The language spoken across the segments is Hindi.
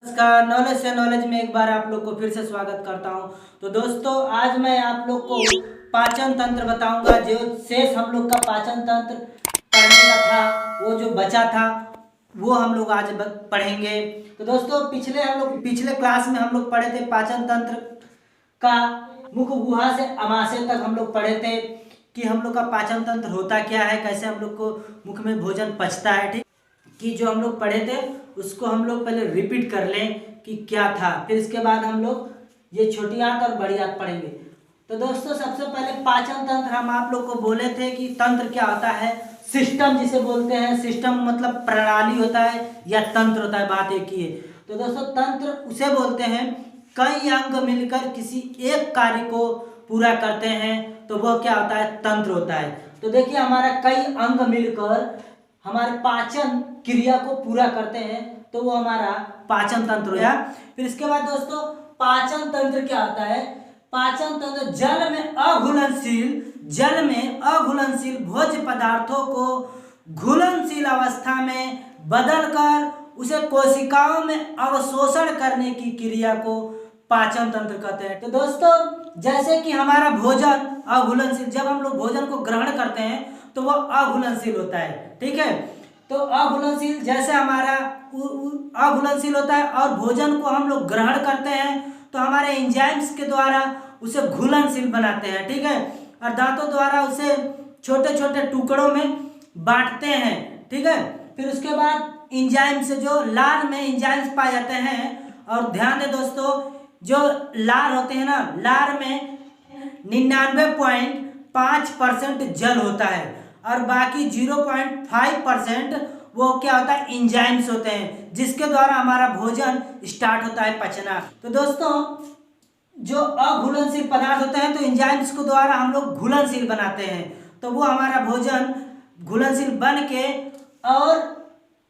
नमस्कार। नॉलेज से नॉलेज में एक बार आप लोग को फिर से स्वागत करता हूं। तो दोस्तों, आज मैं आप लोग को पाचन तंत्र बताऊंगा। जो शेष हम लोग का पाचन तंत्र पढ़ने का था, वो जो बचा था वो हम लोग आज पढ़ेंगे। तो दोस्तों, पिछले क्लास में हम लोग पढ़े थे पाचन तंत्र का मुख गुहा से अमाशय तक हम लोग पढ़े थे कि हम लोग का पाचन तंत्र होता क्या है, कैसे हम लोग को मुख में भोजन पचता है। ठीक कि जो हम लोग पढ़े थे उसको हम लोग पहले रिपीट कर लें कि क्या था, फिर इसके बाद हम लोग ये छोटी आंत और बड़ी आंत पढ़ेंगे। तो दोस्तों, सबसे पहले पाचन तंत्र हम आप लोग को बोले थे कि तंत्र क्या होता है। सिस्टम जिसे बोलते हैं, सिस्टम मतलब प्रणाली होता है या तंत्र होता है, बात एक ही है। तो दोस्तों, तंत्र उसे बोलते हैं कई अंग मिलकर किसी एक कार्य को पूरा करते हैं, तो वह क्या होता है, तंत्र होता है। तो देखिए, हमारा कई अंग मिलकर हमारे पाचन क्रिया को पूरा करते हैं, तो वो हमारा पाचन तंत्र हो गया। फिर इसके बाद दोस्तों, पाचन तंत्र क्या होता है। पाचन तंत्र जल में अघुलनशील भोज्य पदार्थों को घुलनशील अवस्था में बदलकर उसे कोशिकाओं में अवशोषण करने की क्रिया को पाचन तंत्र कहते हैं। तो दोस्तों, जैसे कि हमारा भोजन अघुलनशील, जब हम लोग भोजन को ग्रहण करते हैं तो वह अघुलनशील होता है। ठीक है, तो अघुलनशील जैसे हमारा अघुलनशील होता है और भोजन को हम लोग ग्रहण करते हैं तो हमारे एंजाइम्स के द्वारा उसे घुलनशील बनाते हैं। ठीक है, और दांतों द्वारा उसे छोटे छोटे टुकड़ों में बांटते हैं। ठीक है, फिर उसके बाद एंजाइम से जो लार में एंजाइम्स पाए जाते हैं, और ध्यान दें दोस्तों, जो लार होते हैं ना, लार में 99.5% जल होता है और बाकी 0.5% वो क्या होता है, एंजाइम्स होते हैं, जिसके द्वारा हमारा भोजन स्टार्ट होता है पचना। तो दोस्तों, जो अघुलनशील पदार्थ होते हैं तो एंजाइम्स के द्वारा हम लोग घुलनशील बनाते हैं, तो वो हमारा भोजन घुलनशील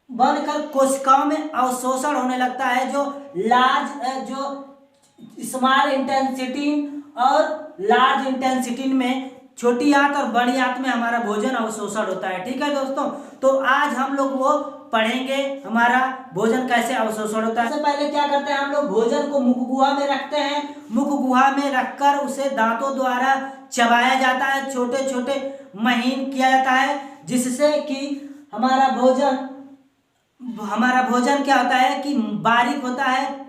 बनकर कोशिकाओं में अवशोषण होने लगता है। जो स्मॉल इंटेंसिटी और लार्ज इंटेंसिटी में, छोटी आंत और बड़ी आंत में हमारा भोजन अवशोषण होता है। ठीक है दोस्तों, तो आज हम लोग वो पढ़ेंगे, हमारा भोजन कैसे अवशोषण होता है। सबसे पहले क्या करते हैं, हम लोग भोजन को मुख गुहा में रखते हैं। मुख गुहा में रखकर उसे दांतों द्वारा चबाया जाता है, छोटे छोटे महीन किया जाता है, जिससे कि हमारा भोजन क्या होता है कि बारीक होता है,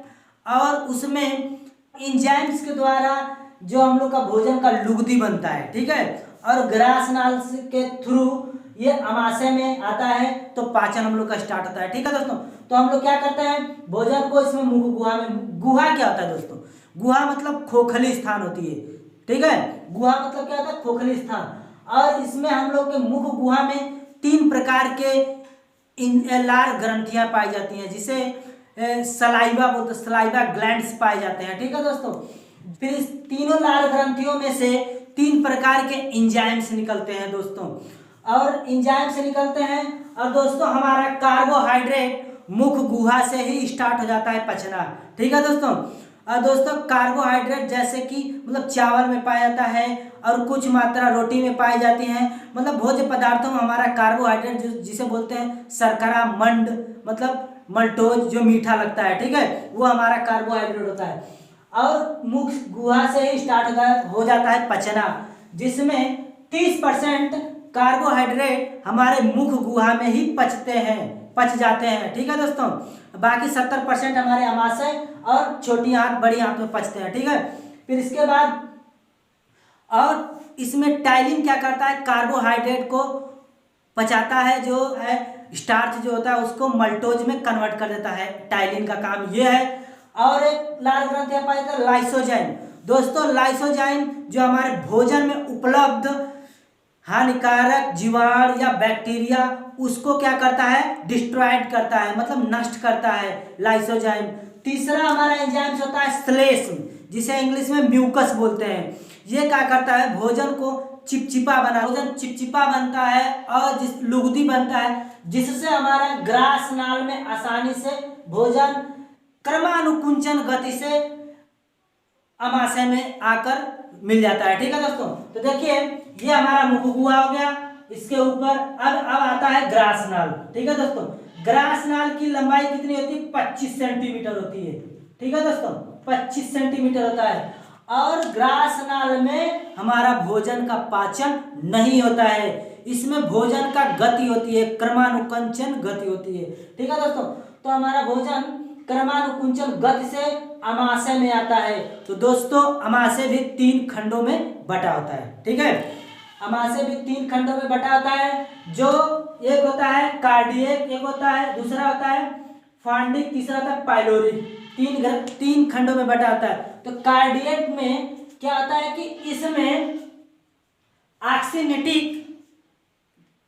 और उसमें एंजाइम्स के द्वारा जो हम लोग का भोजन का लुगदी बनता है। ठीक है, और ग्रास नाल के थ्रू ये अमाशय में आता है, तो पाचन हम लोग का स्टार्ट होता है। ठीक है दोस्तों, तो हम लोग क्या करते हैं, भोजन को इसमें मुख गुहा में, गुहा क्या होता है दोस्तों, गुहा मतलब खोखली स्थान होती है। ठीक है, गुहा मतलब क्या होता है, खोखली स्थान। और इसमें हम लोग के मुख गुहा में 3 प्रकार के लार ग्रंथियां पाई जाती हैं, जिसे सलाइवा बोलते, सलाइवा ग्लैंड्स पाए जाते हैं। ठीक है दोस्तों, फिर इस तीनों लार ग्रंथियों में से 3 प्रकार के एंजाइम्स निकलते हैं दोस्तों, और एंजाइम से निकलते हैं। और दोस्तों, हमारा कार्बोहाइड्रेट मुख गुहा से ही स्टार्ट हो जाता है पचना। ठीक है दोस्तों, और दोस्तों कार्बोहाइड्रेट जैसे कि मतलब चावल में पाया जाता है और कुछ मात्रा रोटी में पाई जाती है। मतलब भोज्य पदार्थों में हमारा कार्बोहाइड्रेट जिसे बोलते हैं शर्करा मंड, मतलब मल्टोज, जो मीठा लगता है। ठीक है, वो हमारा कार्बोहाइड्रेट होता है, और मुख गुहा से ही स्टार्ट हो जाता है पचना, जिसमें 30% कार्बोहाइड्रेट हमारे मुख गुहा में ही पच जाते हैं। ठीक है दोस्तों, बाकी 70% हमारे अमाशय और छोटी आंत बड़ी आंत में पचते हैं। ठीक है, फिर इसके बाद, और इसमें टाइलिन क्या करता है, कार्बोहाइड्रेट को पचाता है, जो है स्टार्च जो होता है उसको मल्टोज में कन्वर्ट कर देता है। टाइलिन का काम ये है। और एक लाल ग्रंथि पाई जाता है लाइसोजाइम। दोस्तों, लाइसोजाइम जो हमारे भोजन में उपलब्ध हानिकारक जीवाणु या बैक्टीरिया, उसको क्या करता है, डिस्ट्रॉयड करता है, मतलब नष्ट करता है लाइसोजाइम। तीसरा हमारा एंजाइम्स होता है श्लेष्म, जिसे इंग्लिश में म्यूकस बोलते हैं। ये क्या करता है, भोजन को भोजन चिपचिपा बनता है और लुगदी बनता है, जिससे हमारा ग्रास नाल में आसानी से भोजन क्रमानुकुंचन गति से अमाशय में आकर मिल जाता है। ठीक है दोस्तों, तो देखिए, ये हमारा मुख गुहा हो गया, इसके ऊपर अब आता है ग्रास नाल। ठीक है दोस्तों, ग्रास नाल की लंबाई कितनी होती है? 25 सेंटीमीटर होती है। ठीक है दोस्तों, 25 सेंटीमीटर होता है। और ग्रास नाल में हमारा भोजन का पाचन नहीं होता है, इसमें भोजन का गति होती है, क्रमानुकुंचन गति होती है। ठीक है दोस्तों, तो हमारा भोजन क्रमानुकुंचन गति से अमाशय में आता है। तो दोस्तों अमाशय भी 3 खंडों में बटा होता है। ठीक है, अमाशय भी 3 खंडों में बटा होता है, जो एक होता है कार्डियक, एक होता है, दूसरा होता है फॉन्डिक, तीसरा होता है पाइलोरिक। 3 खंडों में बटा होता है। तो कार्डियक में क्या होता है कि इसमें ऑक्सीनेटिक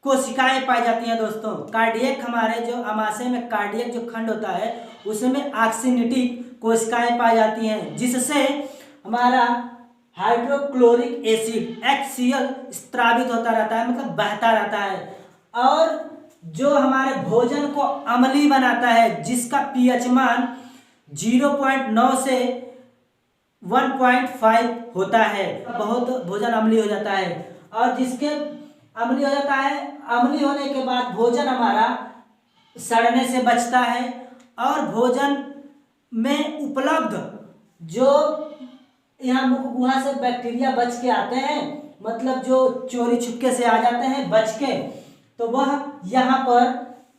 कोशिकाएं पाई जाती हैं दोस्तों। कार्डियक हमारे जो अमाशय में कार्डियक जो खंड होता है उसमें ऑक्सीनेटिक कोशिकाएं पाई जाती हैं, जिससे हमारा हाइड्रोक्लोरिक एसिड HCl स्त्रावित होता रहता है, मतलब बहता रहता है। और जो हमारे भोजन को अम्लीय बनाता है, जिसका पीएच मान 0.9 से 1.5 होता है, बहुत भोजन अम्लीय हो जाता है। और जिसके अम्लीय हो जाता है, अम्लीय होने के बाद भोजन हमारा सड़ने से बचता है, और भोजन में उपलब्ध जो यहाँ मुख गुहा से बैक्टीरिया बच के आते हैं, मतलब जो चोरी छुपके से आ जाते हैं बच के, तो वह यहाँ पर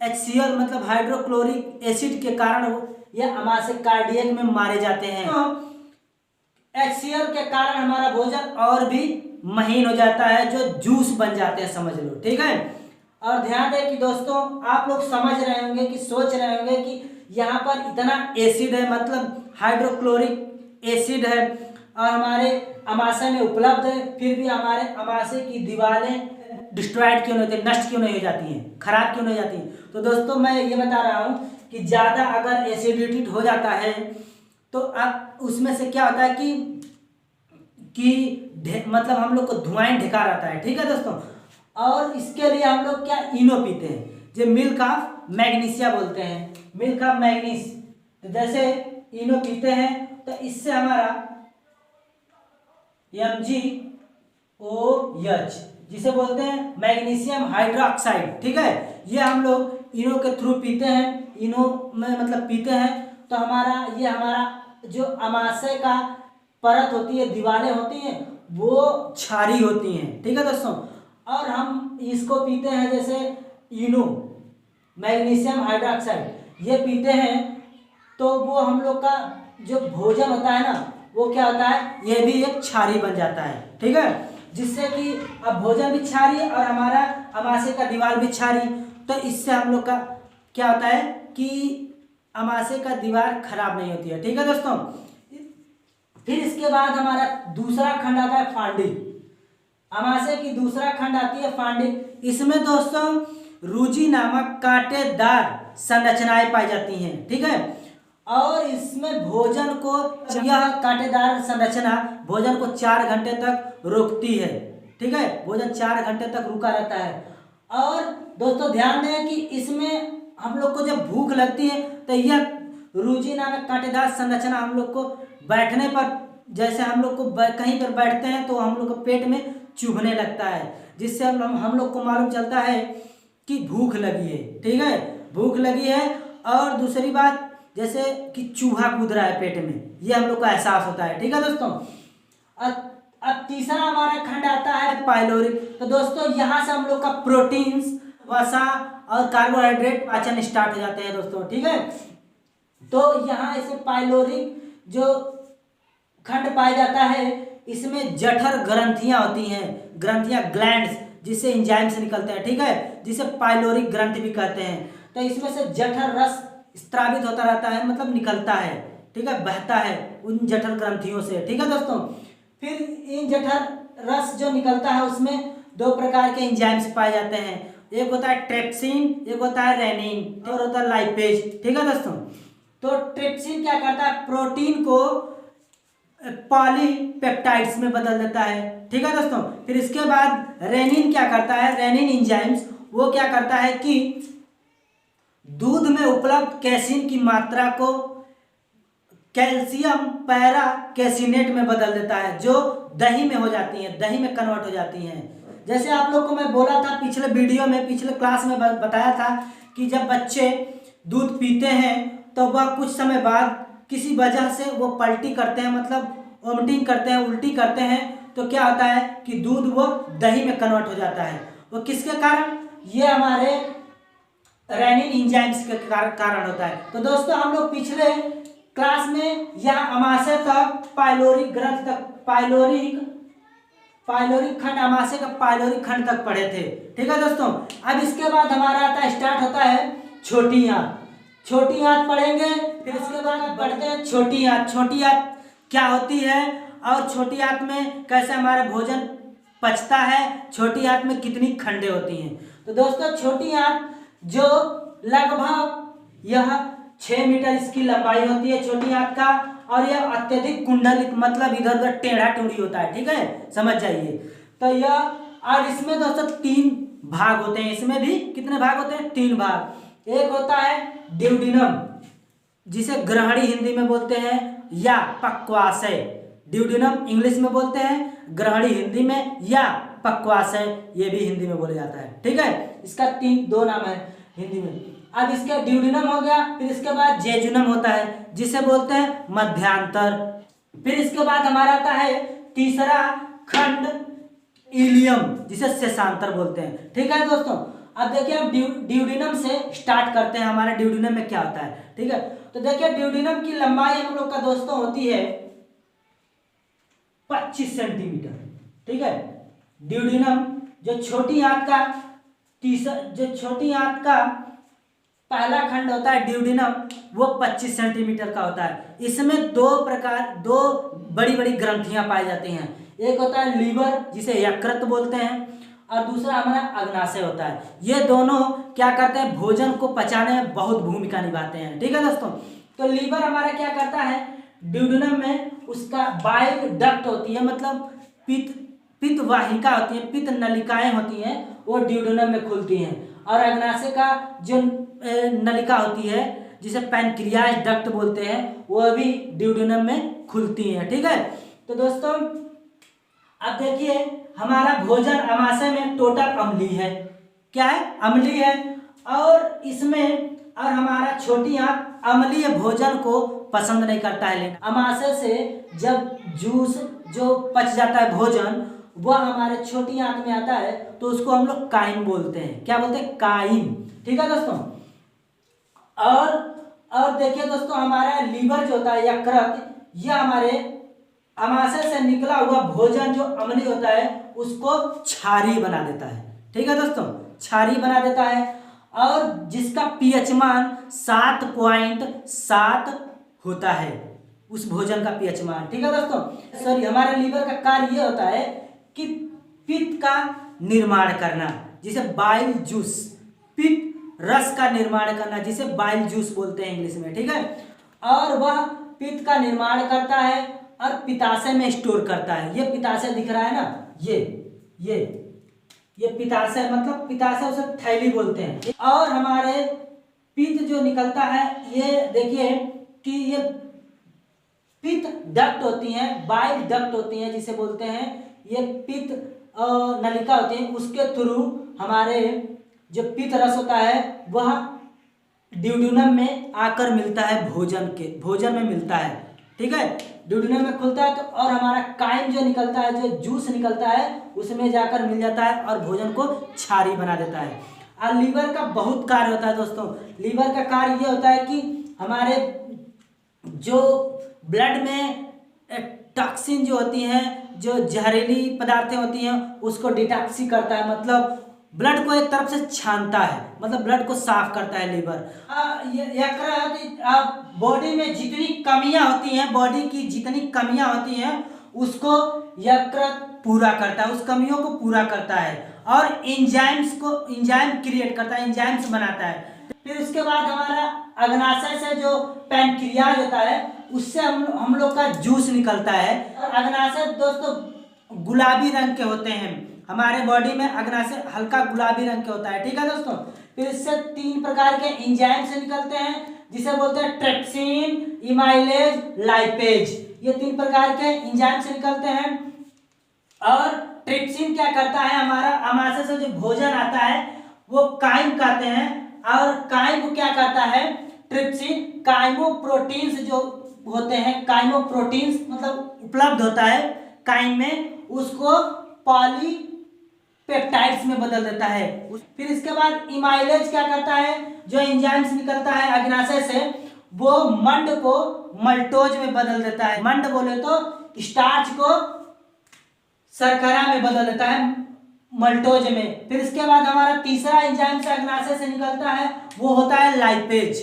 HCl मतलब हाइड्रोक्लोरिक एसिड के कारण यह अमाशय कार्डियक में मारे जाते हैं। तो HCl के कारण हमारा भोजन और भी महीन हो जाता है, जो जूस बन जाते हैं, समझ लो। ठीक है, और ध्यान दें कि दोस्तों आप लोग समझ रहे होंगे कि सोच रहे होंगे कि यहाँ पर इतना एसिड है, मतलब हाइड्रोक्लोरिक एसिड है, और हमारे अमाशय में उपलब्ध है, फिर भी हमारे अमाशय की दीवारें डिस्ट्रॉयड क्यों नहीं होती, नष्ट क्यों नहीं हो जाती हैं, खराब क्यों नहीं हो जाती हैं? तो दोस्तों मैं ये बता रहा हूँ कि ज़्यादा अगर एसिडिटी हो जाता है तो अब उसमें से क्या होता है कि मतलब हम लोग को धुआं ढेका रहता है। ठीक है दोस्तों, और इसके लिए हम लोग क्या इनो पीते हैं, जो मिल्क ऑफ मैग्नीशिया बोलते हैं, मिल्क ऑफ मैग्नीस। तो जैसे इनो पीते हैं तो इससे हमारा MgOH, जिसे बोलते हैं मैग्नीशियम हाइड्रोक्साइड। ठीक है, ये हम लोग इनो के थ्रू पीते हैं, इनो में मतलब पीते हैं, तो हमारा जो अमाशय का परत होती है, दीवारें होती हैं, वो क्षारी होती हैं। ठीक है दोस्तों, और हम इसको पीते हैं, जैसे इनो मैग्नीशियम हाइड्रोक्साइड ये पीते हैं, तो वो हम लोग का जो भोजन होता है ना, वो क्या होता है, ये भी एक क्षारी बन जाता है। ठीक है, जिससे कि अब भोजन भी क्षारी और हमारा अमाशय का दीवार भी क्षारी, तो इससे हम लोग का क्या होता है कि अमाशय का दीवार खराब नहीं होती है। ठीक है दोस्तों, फिर इसके बाद हमारा दूसरा खंड आता है फांडिक। अमाशय की दूसरा खंड आती है फांडिक। इसमें दोस्तों रूजी नामक कांटेदार संरचनाएं पाई जाती हैं। ठीक है, और इसमें भोजन को, यह कांटेदार संरचना भोजन को 4 घंटे तक रोकती है। ठीक है, भोजन 4 घंटे तक रुका रहता है। और दोस्तों ध्यान दें कि इसमें हम लोग को जब भूख लगती है तो यह रूजी नामक कांटेदार संरचना हम लोग को बैठने पर, जैसे हम लोग को कहीं पर बैठते हैं तो हम लोग को पेट में चुभने लगता है, जिससे हम लोग को मालूम चलता है कि भूख लगी है। ठीक है, भूख लगी है। और दूसरी बात, जैसे कि चूहा कूद रहा है पेट में, ये हम लोग को एहसास होता है। ठीक है दोस्तों, अब तीसरा हमारा खंड आता है पाइलोरिक। तो दोस्तों यहाँ से हम लोग का प्रोटीन्स, वसा और कार्बोहाइड्रेट पाचन स्टार्ट हो जाते हैं दोस्तों। ठीक है, तो यहाँ ऐसे पाइलोरिक जो खंड पाया जाता है, इसमें जठर ग्रंथियां होती हैं, ग्रंथियां ग्लैंड्स, जिससे एंजाइम से निकलते हैं। ठीक है, जिसे पाइलोरिक ग्रंथि भी कहते हैं। तो इसमें से जठर रस स्त्रावित होता रहता है, मतलब निकलता है। ठीक है, बहता है उन जठर ग्रंथियों से। ठीक है दोस्तों, फिर इन जठर रस जो निकलता है उसमें 2 प्रकार के एंजाइम्स पाए जाते हैं, एक होता है ट्रिप्सिन, एक होता है रेनिन, और होता है लाइपेज। ठीक है दोस्तों, तो ट्रिप्सिन क्या करता है, प्रोटीन को पॉलीपेप्टाइड्स में बदल देता है। ठीक है दोस्तों, फिर इसके बाद रेनिन क्या करता है, रेनिन एंजाइम्स वो क्या करता है कि दूध में उपलब्ध कैसीन की मात्रा को कैल्शियम पैरा कैसिनेट में बदल देता है, जो दही में हो जाती है, दही में कन्वर्ट हो जाती हैं। जैसे आप लोग को मैं बोला था पिछले वीडियो में, पिछले क्लास में बताया था कि जब बच्चे दूध पीते हैं तो वह कुछ समय बाद किसी वजह से वो पलटी करते हैं, मतलब वोमिटिंग करते हैं, उल्टी करते हैं, तो क्या होता है कि दूध वो दही में कन्वर्ट हो जाता है। वो किसके कारण? ये हमारे रेनिन एंजाइम्स के कारण होता है। तो दोस्तों हम लोग पिछले क्लास में यहाँ अमाशय तक पाइलोरिक ग्रंथ तक पाइलोरिक खंड, अमाशय का पाइलोरिक खंड तक पढ़े थे। ठीक है दोस्तों, अब इसके बाद हमारा आता स्टार्ट होता है छोटी आंत। छोटी आंत पढ़ेंगे, फिर इसके बाद पढ़ते हैं छोटी आंत। छोटी आंत क्या होती है और छोटी आंत में कैसे हमारा भोजन पचता है, छोटी आंत में कितनी खंडें होती हैं। तो दोस्तों छोटी आंत जो लगभग यह 6 मीटर इसकी लंबाई होती है छोटी आंत का, और यह अत्यधिक कुंडलित, मतलब इधर उधर टेढ़ा टूढ़ी होता है। ठीक है, समझ जाइए। तो यह, और इसमें दोस्तों 3 भाग होते हैं। इसमें भी कितने भाग होते हैं? 3 भाग। एक होता है ड्यूडिनम, जिसे ग्रहणी हिंदी में बोलते हैं, या पक्वाशय। ड्यूडिनम इंग्लिश में बोलते हैं, ग्रहणी हिंदी में, या पक्वाशय ये भी हिंदी में बोला जाता है। ठीक है, इसका 2 नाम है हिंदी में। अब इसका ड्यूडिनम हो गया, फिर इसके बाद जेजुनम होता है जिसे बोलते हैं मध्यांतर। फिर इसके बाद हमारा आता है तीसरा खंड इलियम, जिसे शेषांतर बोलते हैं। ठीक है दोस्तों, अब देखिए हम ड्यूडिनम से स्टार्ट करते हैं। हमारे ड्यूडिनम में क्या होता है? ठीक है, तो देखिए ड्यूडिनम की लंबाई हम लोग का दोस्तों होती है 25 सेंटीमीटर। ठीक है, ड्यूडिनम जो छोटी आंत का पहला खंड होता है ड्यूडिनम, वो 25 सेंटीमीटर का होता है। इसमें दो बड़ी बड़ी ग्रंथियां पाई जाती हैं। एक होता है लीवर, जिसे यकृत बोलते हैं, और दूसरा हमारा अग्नाशय होता है। ये दोनों क्या करते हैं? भोजन को पचाने में बहुत भूमिका निभाते हैं। ठीक है दोस्तों, तो लीवर हमारा क्या करता है? ड्यूडिनम में उसका बाइल डक्ट होती है, मतलब पित्त वाहिका होती है, पित्त नलिकाएं होती हैं, वो ड्यूडिनम में खुलती हैं। और अग्नाशय का जो नलिका होती है, जिसे पैनक्रियाज डक्ट बोलते हैं, वो भी ड्यूडिनम में खुलती हैं। ठीक है, तो दोस्तों अब देखिए हमारा भोजन अमाशय में टोटल अम्लीय है। क्या है? अम्लीय है। और इसमें, और हमारा छोटी आंत अम्लीय भोजन को पसंद नहीं करता है लेना। अमाशय से जब जूस जो पच जाता है भोजन, वह हमारे छोटी आंत में आता है, तो उसको हम लोग काइम बोलते हैं। क्या बोलते हैं? काइम। ठीक है दोस्तों, और देखिए दोस्तों हमारा लीवर जो होता है, यकृत, यह हमारे अमाशय से निकला हुआ भोजन जो अम्लीय होता है उसको क्षारीय बना देता है। ठीक है दोस्तों, क्षारीय बना देता है, और जिसका पीएच मान 7.7 होता है, उस भोजन का पीएच मान। ठीक है दोस्तों, सॉरी, हमारे लीवर का कार्य ये होता है कि पित्त का निर्माण करना, जिसे बाइल जूस, पित्त रस का निर्माण करना, जिसे बाइल जूस बोलते हैं इंग्लिश में। ठीक है, और वह पित्त का निर्माण करता है और पित्ताशय में स्टोर करता है। ये पित्ताशय दिख रहा है ना, ये पित्ताशय, मतलब पित्ताशय उसे थैली बोलते हैं। और हमारे पित्त जो निकलता है, ये देखिए कि ये पित्त डक्ट होती हैं, बाइल डक्ट होती हैं जिसे बोलते हैं, ये पित्त नलिका होती है, उसके थ्रू हमारे जो पित्त रस होता है वह ड्यूडिनम में आकर मिलता है, भोजन में मिलता है। ठीक है, ड्यूडिनम में खुलता है, तो और हमारा काइम जो निकलता है, जो जूस निकलता है, उसमें जाकर मिल जाता है और भोजन को क्षारीय बना देता है। और लीवर का बहुत कार्य होता है दोस्तों। लीवर का कार्य ये होता है कि हमारे जो ब्लड में टॉक्सिन जो होती हैं, जो जहरीली पदार्थें होती हैं, उसको डिटॉक्सी करता है, मतलब ब्लड को एक तरफ से छानता है, मतलब ब्लड को साफ करता है लीवर। बॉडी में जितनी कमियां होती हैं, उसको यकृत पूरा करता है, उस कमियों को पूरा करता है, और एंजाइम क्रिएट करता है, एंजाइम्स बनाता है। फिर उसके बाद हमारा अग्नाशय से जो पैनक्रियाज होता है, उससे हम लोग का जूस निकलता है। और अग्नाशय दोस्तों गुलाबी रंग के होते हैं, हमारे बॉडी में अग्नाशय हल्का गुलाबी रंग के होता है। ठीक है दोस्तों, फिर इससे 3 प्रकार के एंजाइम से निकलते हैं, जिसे बोलते हैं ट्रिप्सिन, इमाइलेज, लाइपेज। ये 3 प्रकार के एंजाइम से निकलते हैं। और ट्रिप्सिन क्या करता है? हमारा अमाशय से जो भोजन आता है वो काइम कहते हैं, और काइम क्या करता है, ट्रिप्सिन काइमोप्रोटीन्स जो होते हैं, काइमोप्रोटीन्स मतलब उपलब्ध होता है काइम में, उसको पॉलीपेप्टाइड्स में बदल देता है। फिर इसके बाद इमाइलेज क्या करता है, जो एंजाइम्स निकलता है अग्नाशय से, वो मंड को मल्टोज में बदल देता है। मंड बोले तो स्टार्च को शर्करा में बदल देता है, मल्टोज में। फिर इसके बाद हमारा तीसरा एंजाइम से अग्नाशय से निकलता है, वो होता है लाइपेज,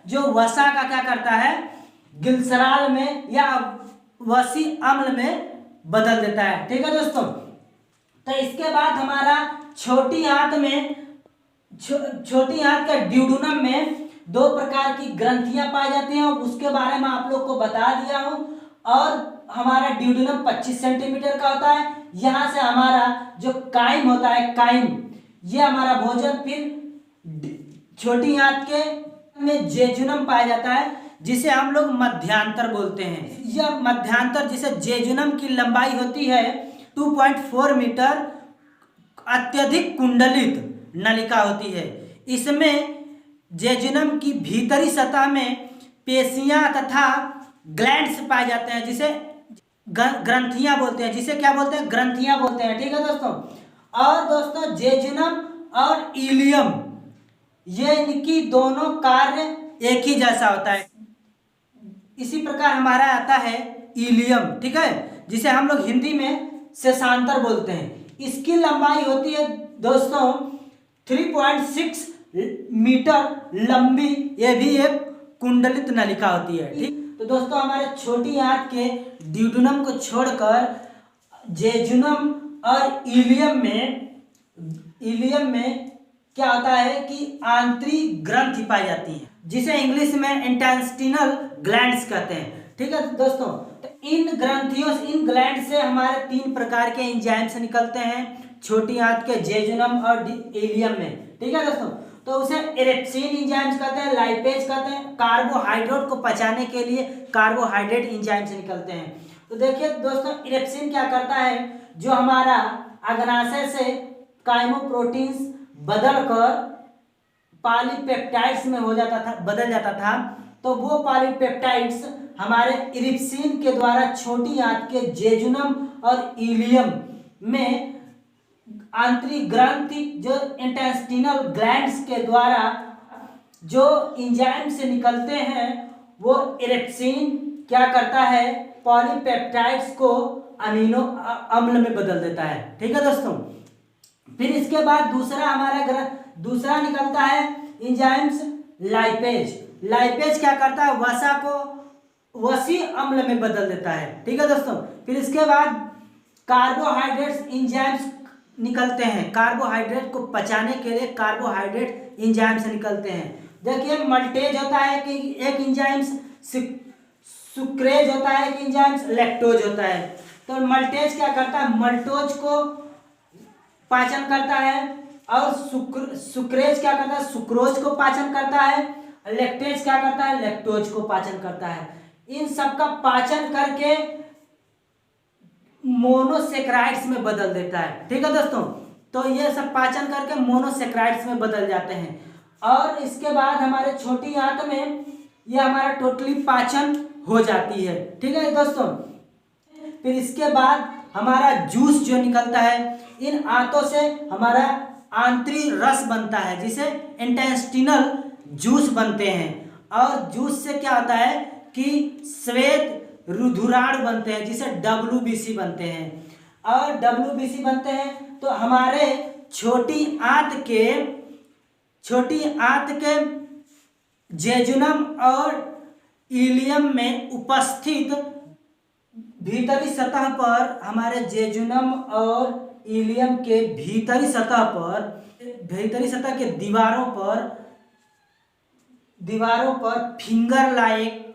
जो वसा का क्या करता है, ग्लिसरॉल में या वसी अम्ल में बदल देता है। ठीक है दोस्तों, तो इसके बाद हमारा छोटी आंत में, छोटी आंत के ड्यूडेनम में 2 प्रकार की ग्रंथियां पाई जाती हैं, उसके बारे में आप लोग को बता दिया हूं। और हमारा ड्यूडेनम 25 सेंटीमीटर का होता है। यहाँ से हमारा जो काइम होता है, काइम ये हमारा भोजन, फिर छोटी आंत के में जेजुनम पाया जाता है, जिसे हम लोग मध्यांतर बोलते हैं। यह मध्यांतर, जिसे जेजुनम की लंबाई होती है 2.4 मीटर, अत्यधिक कुंडलित नलिका होती है। इसमें जेजुनम की भीतरी सतह में पेशियां तथा ग्लैंड्स पाए जाते हैं, जिसे ग्रंथियां बोलते हैं, जिसे क्या बोलते हैं, ग्रंथियां बोलते हैं। ठीक है दोस्तों, और दोस्तों जेजुनम और इलियम, ये इनकी दोनों कार्य एक ही जैसा होता है। इसी प्रकार हमारा आता है इलियम, ठीक है, जिसे हम लोग हिंदी में शेषांतर बोलते हैं। इसकी लंबाई होती है दोस्तों 3.6 मीटर लंबी, ये भी एक कुंडलित नलिका होती है। ठीक, तो दोस्तों हमारे छोटी आंत के ड्यूडेनम को छोड़कर जेजुनम और इलियम में क्या होता है कि आंतरिक ग्रंथि पाई जाती है, जिसे इंग्लिश में इंटेस्टिनल ग्लैंड्स कहते हैं। ठीक है दोस्तों, तो इन ग्रंथियों से, इन ग्लैंड से हमारे 3 प्रकार के एंजाइम्स निकलते हैं छोटी आंत के जेजुनम और इलियम में। ठीक है दोस्तों, तो उसे इरेप्सिन एंजाइम्स कहते हैं, लाइपेज कहते हैं। कार्बोहाइड्रेट को पचाने के लिए कार्बोहाइड्रेट एंजाइम से निकलते हैं। तो देखिए दोस्तों, इरेप्सिन क्या करता है, जो हमारा अग्नाशय से काइमोप्रोटीन्स बदलकर पॉलीपेप्टाइड्स में हो जाता था, बदल जाता था, तो वो पॉलीपेप्टाइड्स हमारे इरिप्सिन के द्वारा छोटी आंत के जेजुनम और इलियम में आंतरिक ग्रंथि, जो इंटेस्टिनल ग्लैंड्स के द्वारा जो एंजाइम से निकलते हैं, वो इरेप्सिन क्या करता है, पॉलीपेप्टाइड्स को अमीनो अम्ल में बदल देता है। ठीक है दोस्तों, फिर इसके बाद दूसरा निकलता है एंजाइम्स लाइपेज। लाइपेज क्या करता है, वसा को वसी अम्ल में बदल देता है। ठीक है दोस्तों, फिर इसके बाद कार्बोहाइड्रेट्स एंजाइम्स निकलते हैं, कार्बोहाइड्रेट को पचाने के लिए कार्बोहाइड्रेट एंजाइम से निकलते हैं। देखिए मल्टेज होता है कि एक एंजाइम्स, सुक्रेज होता है कि एंजाइम्स, लैक्टोज होता है। तो मल्टेज क्या करता है, मल्टोज को पाचन करता है, और सुक्रेज क्या करता है, सुक्रोज को पाचन करता है, लैक्टेज क्या करता है, लैक्टोज को पाचन करता है। इन सब का पाचन करके मोनोसेक्राइड्स में बदल देता है। ठीक है दोस्तों, तो ये सब पाचन करके मोनोसेक्राइड्स में बदल जाते हैं। और इसके बाद हमारे छोटी आंत में ये हमारा टोटली पाचन हो जाती है। ठीक है दोस्तों, फिर इसके बाद हमारा जूस जो निकलता है, इन आंतों से हमारा आंतरिक रस बनता है, जिसे इंटेस्टिनल जूस बनते हैं। और जूस से क्या होता है कि श्वेत रुधिराणु बनते हैं, जिसे WBC बनते हैं। और WBC बनते हैं तो हमारे छोटी आंत के जेजुनम और इलियम में उपस्थित भीतरी सतह पर, हमारे जेजुनम और इलियम के भीतरी सतह के दीवारों पर फिंगर लाइक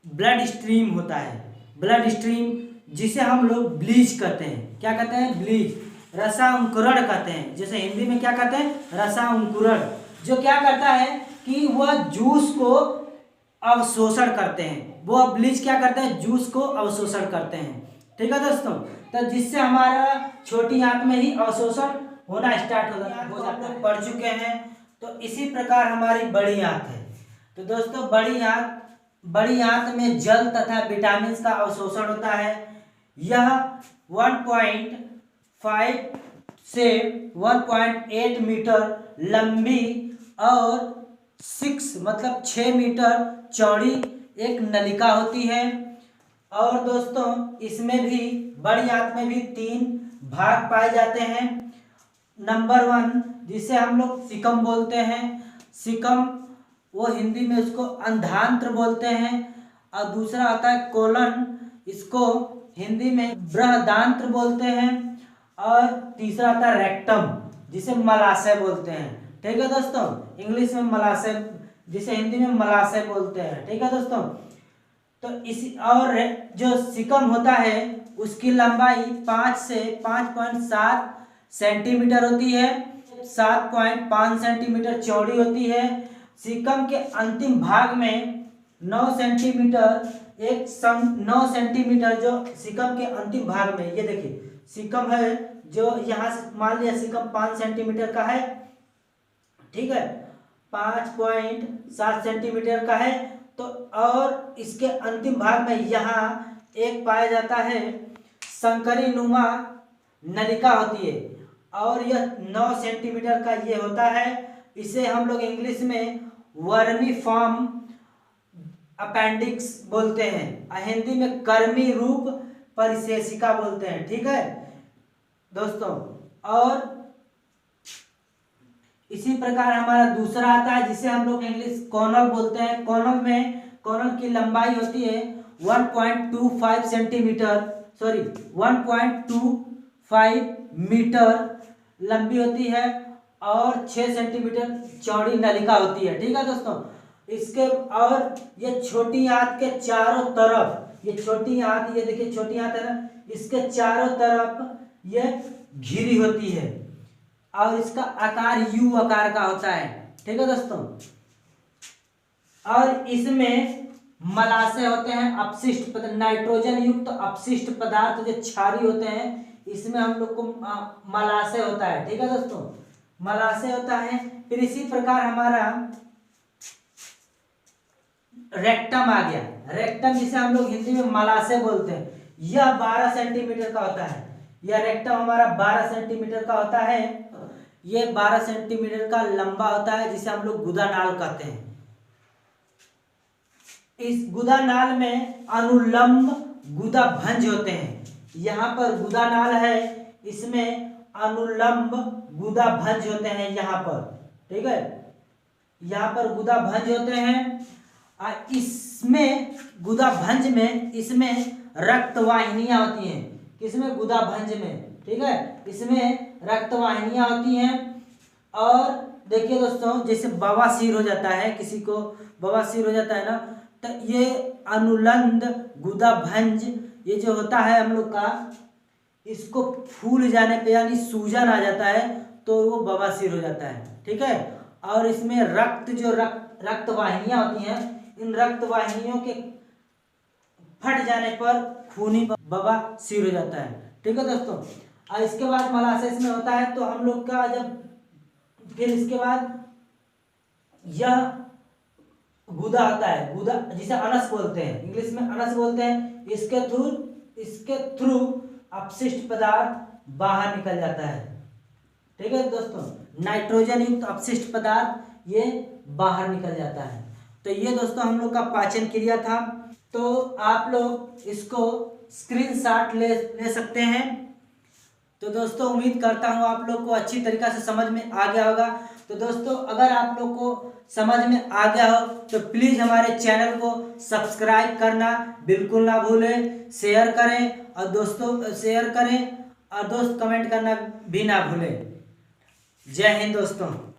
ब्लड स्ट्रीम होता है। ब्लड स्ट्रीम, जिसे हम लोग ब्लीच कहते हैं। क्या कहते हैं, ब्लीच, रसांकुरण कहते हैं, जैसे हिंदी में क्या कहते हैं, रसांकुरण, जो क्या करता है कि वह जूस को अवशोषण करते हैं। वो ब्लीच क्या करते हैं, जूस को अवशोषण करते हैं। ठीक है दोस्तों, तो जिससे हमारा छोटी आंत में ही अवशोषण होना स्टार्ट हो जाता है। पढ़ चुके हैं तो इसी प्रकार हमारी बड़ी आंत है। तो दोस्तों बड़ी आंत में जल तथा विटामिन का अवशोषण होता है। यह 1.5 से 1.8 मीटर लंबी और 6 मीटर चौड़ी एक नलिका होती है। और दोस्तों इसमें भी बड़ी आंत में भी 3 भाग पाए जाते हैं। नंबर 1 जिसे हम लोग सिकम बोलते हैं, सिकम वो हिंदी में उसको अंधांत्र बोलते हैं। और दूसरा आता है कोलन, इसको हिंदी में बृहदांत्र बोलते हैं। और तीसरा आता है रेक्टम जिसे मलाशय बोलते हैं। ठीक है दोस्तों, इंग्लिश में मलाशय, जिसे हिंदी में मलाशय बोलते हैं। ठीक है दोस्तों, तो इसी और जो सिकम होता है उसकी लंबाई 5 से 5.7 सेंटीमीटर होती है, 7.5 सेंटीमीटर चौड़ी होती है। सिकम के अंतिम भाग में 9 सेंटीमीटर 9 सेंटीमीटर जो सिकम के अंतिम भाग में, ये देखिए सिकम है जो यहाँ से मान लिया सिकम 5 सेंटीमीटर का है, ठीक है, 5.7 सेंटीमीटर का है। तो और इसके अंतिम भाग में यहाँ एक पाया जाता है संकरी नुमा नलिका होती है और यह 9 सेंटीमीटर का ये होता है। इसे हम लोग इंग्लिश में वर्मीफॉर्म अपेंडिक्स बोलते हैं, हिंदी में कर्मी रूप परिशेषिका बोलते हैं। ठीक है दोस्तों, और इसी प्रकार हमारा दूसरा आता है जिसे हम लोग इंग्लिश कॉर्नल बोलते हैं। कॉर्नल की लंबाई होती है 1.25 सेंटीमीटर, सॉरी 1.25 मीटर लंबी होती है और 6 सेंटीमीटर चौड़ी नलिका होती है। ठीक है दोस्तों, इसके और ये छोटी आंत के चारों तरफ, ये छोटी आंत, ये देखिए छोटी आंत है ना, इसके चारों तरफ ये घिरी होती है और इसका आकार यू आकार का होता है। ठीक है दोस्तों, और इसमें मलाशय होते हैं, अपशिष्ट नाइट्रोजन युक्त अपशिष्ट पदार्थ जो क्षारी होते हैं, इसमें हम लोग को मलाशय होता है। ठीक है दोस्तों, मलाशय होता है। फिर इसी प्रकार हमारा रेक्टम आ गया। रेक्टम जिसे हम लोग हिंदी में मलाशय बोलते हैं, यह 12 सेंटीमीटर का होता है। यह रेक्टम हमारा 12 सेंटीमीटर का होता है। ये 12 सेंटीमीटर का लंबा होता है जिसे हम लोग गुदानाल कहते हैं। इस गुदानाल में अनुलंब गुदाभंज होते हैं। यहाँ पर गुदानाल है, इसमें अनुलंब गुदाभंज होते हैं यहाँ पर। ठीक है, यहाँ पर गुदाभंज होते हैं। इसमें गुदाभंज में इसमें रक्तवाहिनियां होती हैं। किसमें? गुदाभंज में। ठीक है, इसमें रक्तवाहिनियां होती हैं। और देखिए दोस्तों, जैसे बवासीर हो जाता है, किसी को बवासीर हो जाता है ना, तो ये अनुलंब गुदाभंज ये जो होता है हम लोग का, इसको फूल जाने पे यानी सूजन आ जाता है तो वो बवासीर हो जाता है। ठीक है, और इसमें रक्तवाहिनियां होती हैं, इन रक्तवाहिनियों के फट जाने पर खूनी बवासीर हो जाता है। ठीक है दोस्तों, और इसके बाद मलाशय इसमें होता है। तो हम लोग का जब फिर इसके बाद यह गुदा आता है, गुदा जिसे अनस बोलते हैं, इंग्लिश में अनस बोलते हैं। इसके थ्रू अपशिष्ट पदार्थ बाहर निकल जाता है। ठीक है दोस्तों, नाइट्रोजन युक्त अपशिष्ट पदार्थ ये बाहर निकल जाता है। तो ये दोस्तों हम लोग का पाचन क्रिया था। तो आप लोग इसको स्क्रीनशॉट ले सकते हैं। तो दोस्तों उम्मीद करता हूँ आप लोग को अच्छी तरीक़ा से समझ में आ गया होगा। तो दोस्तों अगर आप लोग को समझ में आ गया हो तो प्लीज़ हमारे चैनल को सब्सक्राइब करना बिल्कुल ना भूलें, शेयर करें और दोस्त कमेंट करना भी ना भूलें। जय हिंद दोस्तों।